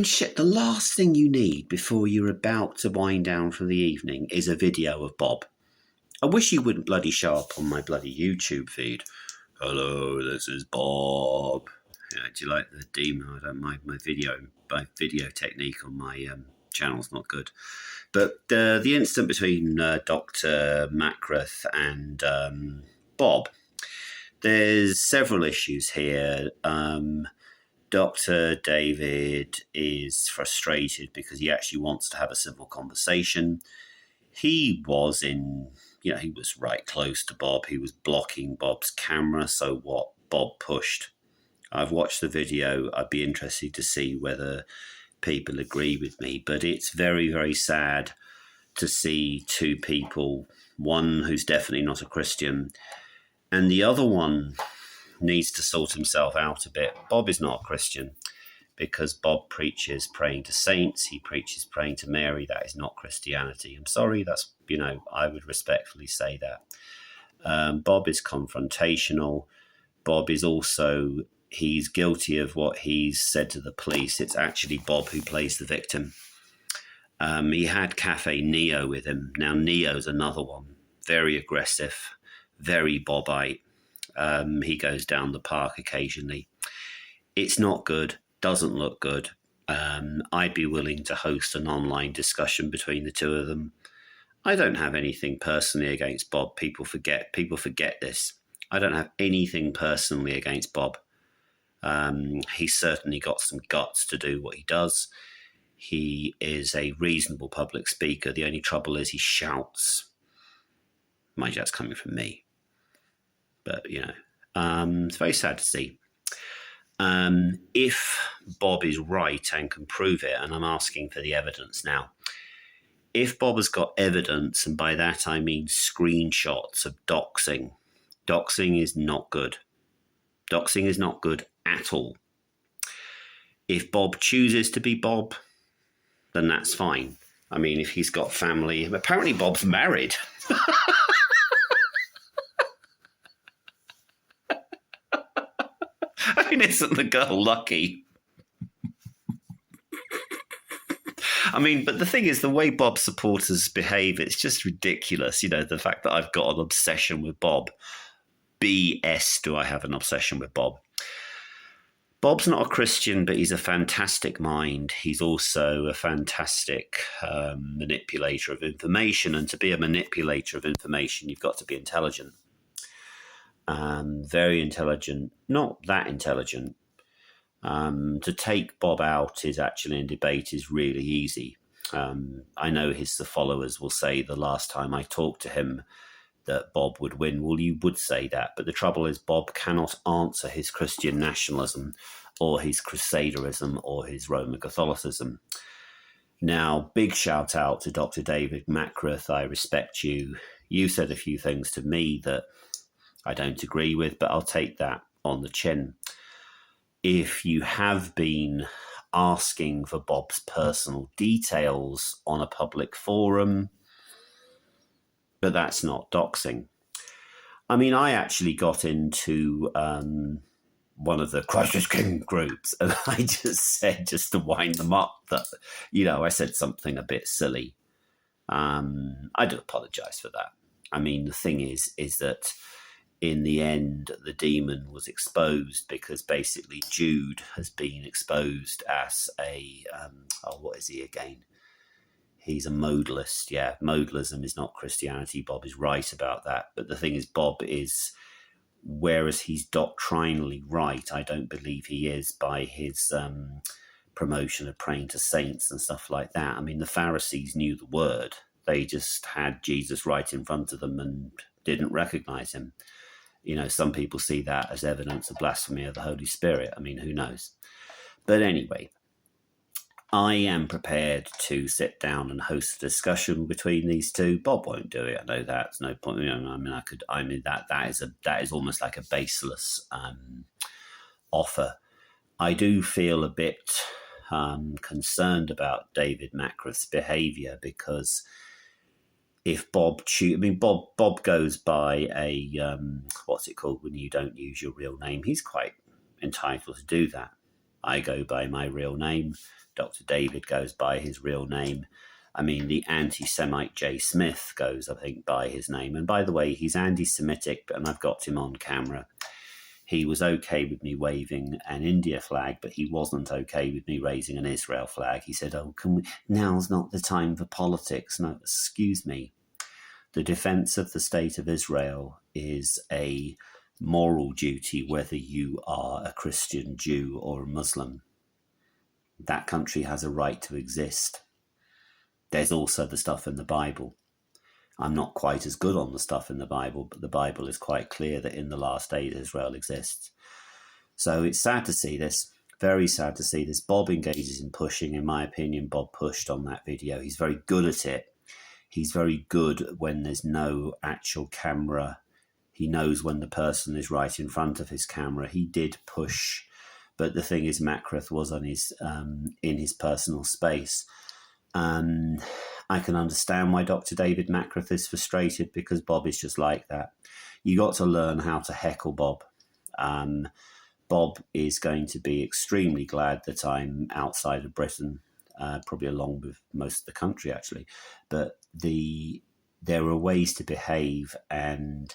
Shit, the last thing you need before you're about to wind down for the evening is a video of Bob. I wish you wouldn't bloody show up on my bloody YouTube feed. Hello, this is Bob. Yeah, do you like the demon? I don't mind my video technique on my channel's not good. But the incident between Dr. Makrath and Bob, there's several issues here. Dr. David is frustrated because he actually wants to have a civil conversation. He was he was right close to Bob. He was blocking Bob's camera. So what? Bob pushed. I've watched the video. I'd be interested to see whether people agree with me. But it's very, very sad to see two people, one who's definitely not a Christian, and the other one needs to sort himself out a bit. Bob is not a Christian because Bob preaches praying to saints. He preaches praying to Mary. That is not Christianity. I'm sorry, that's, I would respectfully say that. Bob is confrontational. Bob is also, he's guilty of what he's said to the police. It's actually Bob who plays the victim. He had Cafe Neo with him. Now, Neo's another one. Very aggressive, very Bobite. He goes down the park occasionally. It's not good. Doesn't look good. I'd be willing to host an online discussion between the two of them. I don't have anything personally against Bob. People forget this. I don't have anything personally against Bob. He's certainly got some guts to do what he does. He is a reasonable public speaker. The only trouble is he shouts. Mind you, that's coming from me. But, it's very sad to see. If Bob is right and can prove it, and I'm asking for the evidence now, if Bob has got evidence, and by that I mean screenshots of doxing is not good. Doxing is not good at all. If Bob chooses to be Bob, then that's fine. I mean, if he's got family, apparently Bob's married. I mean, isn't the girl lucky? I mean, but the thing is, the way Bob supporters behave, it's just ridiculous. The fact that I've got an obsession with Bob. BS, do I have an obsession with Bob? Bob's not a Christian, but he's a fantastic mind. He's also a fantastic manipulator of information. And to be a manipulator of information, you've got to be intelligent. Very intelligent, not that intelligent. To take Bob out is actually in debate is really easy. I know the followers will say the last time I talked to him that Bob would win. Well, you would say that, but the trouble is Bob cannot answer his Christian nationalism or his crusaderism or his Roman Catholicism. Now, big shout out to Dr. David Makrath. I respect you. You said a few things to me that I don't agree with, but I'll take that on the chin. If you have been asking for Bob's personal details on a public forum, but that's not doxing. I mean, I actually got into one of the Christ is King groups, and I just said, just to wind them up, that, I said something a bit silly. I do apologize for that. I mean, the thing is that in the end, the demon was exposed because basically Jude has been exposed as a, what is he again? He's a modalist. Yeah, modalism is not Christianity. Bob is right about that. But the thing is, Bob is, whereas he's doctrinally right, I don't believe he is by his promotion of praying to saints and stuff like that. I mean, the Pharisees knew the word. They just had Jesus right in front of them and didn't recognize him. Some people see that as evidence of blasphemy of the Holy Spirit. I mean, who knows? But anyway, I am prepared to sit down and host a discussion between these two. Bob won't do it. I know that. There's no point. That is almost like a baseless offer. I do feel a bit concerned about David Makrath's behaviour because if Bob goes by a what's it called when you don't use your real name? He's quite entitled to do that. I go by my real name. Dr. David goes by his real name. I mean, the anti-Semite Jay Smith goes, I think, by his name. And by the way, he's anti-Semitic, and I've got him on camera. He was okay with me waving an India flag, but he wasn't okay with me raising an Israel flag. He said, "Oh, now's not the time for politics." No, excuse me. The defense of the state of Israel is a moral duty, whether you are a Christian, Jew, or a Muslim. That country has a right to exist. There's also the stuff in the Bible. I'm not quite as good on the stuff in the Bible, but the Bible is quite clear that in the last days Israel exists. So it's sad to see this, very sad to see this. Bob engages in pushing. In my opinion, Bob pushed on that video. He's very good at it. He's very good when there's no actual camera. He knows when the person is right in front of his camera. He did push, but the thing is, Macrith was on his in his personal space. I can understand why Dr. David Macrith is frustrated, because Bob is just like that. You got to learn how to heckle Bob. Bob is going to be extremely glad that I'm outside of Britain, probably along with most of the country, actually. But there are ways to behave, and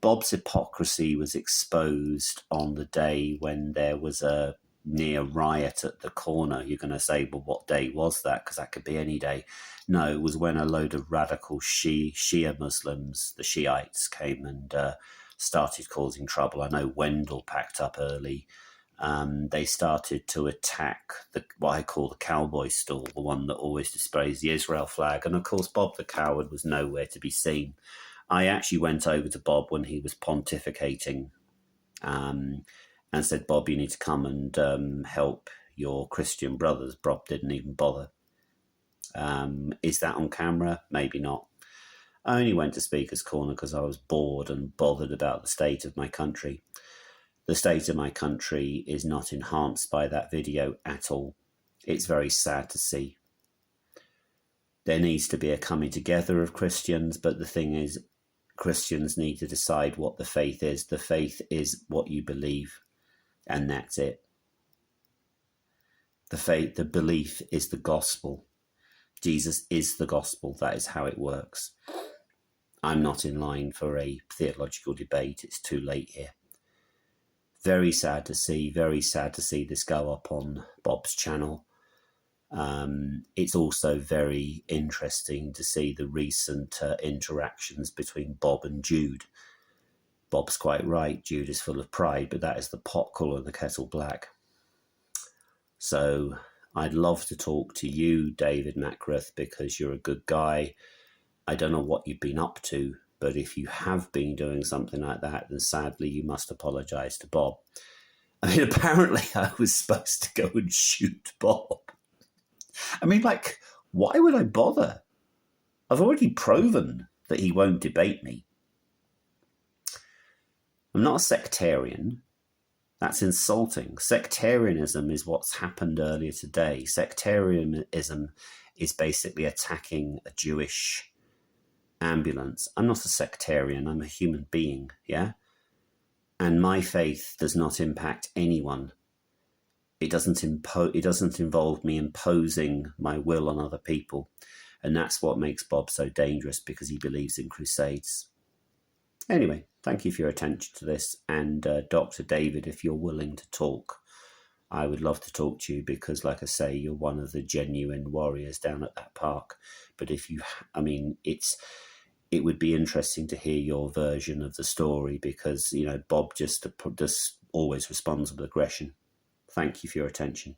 Bob's hypocrisy was exposed on the day when there was a near riot at the corner. You're going to say, well, what day was that? Because that could be any day. No, it was when a load of radical Shia Muslims, the Shiites, came and started causing trouble. I know Wendell packed up early. They started to attack what I call the cowboy stall, the one that always displays the Israel flag. And of course, Bob the coward was nowhere to be seen. I actually went over to Bob when he was pontificating and said, "Bob, you need to come and help your Christian brothers." Bob didn't even bother. Is that on camera? Maybe not. I only went to Speaker's Corner because I was bored and bothered about the state of my country. The state of my country is not enhanced by that video at all. It's very sad to see. There needs to be a coming together of Christians, but the thing is, Christians need to decide what the faith is. The faith is what you believe, and that's it. The belief is the gospel. Jesus is the gospel. That is how it works. I'm not in line for a theological debate. It's too late here. Very sad to see this go up on Bob's channel. It's also very interesting to see the recent interactions between Bob and Jude. Bob's quite right. Jude is full of pride, but that is the pot calling the kettle black. So I'd love to talk to you, David Macrith, because you're a good guy. I don't know what you've been up to, but if you have been doing something like that, then sadly you must apologise to Bob. I mean, apparently I was supposed to go and shoot Bob. I mean, like, why would I bother? I've already proven that he won't debate me. I'm not a sectarian. That's insulting. Sectarianism is what's happened earlier today. Sectarianism is basically attacking a Jewish ambulance. I'm not a sectarian. I'm a human being, yeah? And my faith does not impact anyone. It doesn't involve me imposing my will on other people. And that's what makes Bob so dangerous, because he believes in crusades. Anyway, thank you for your attention to this. And Dr. David, if you're willing to talk, I would love to talk to you, because, like I say, you're one of the genuine warriors down at that park. But if you, I mean, it would be interesting to hear your version of the story, because, you know, Bob just always responds with aggression. Thank you for your attention.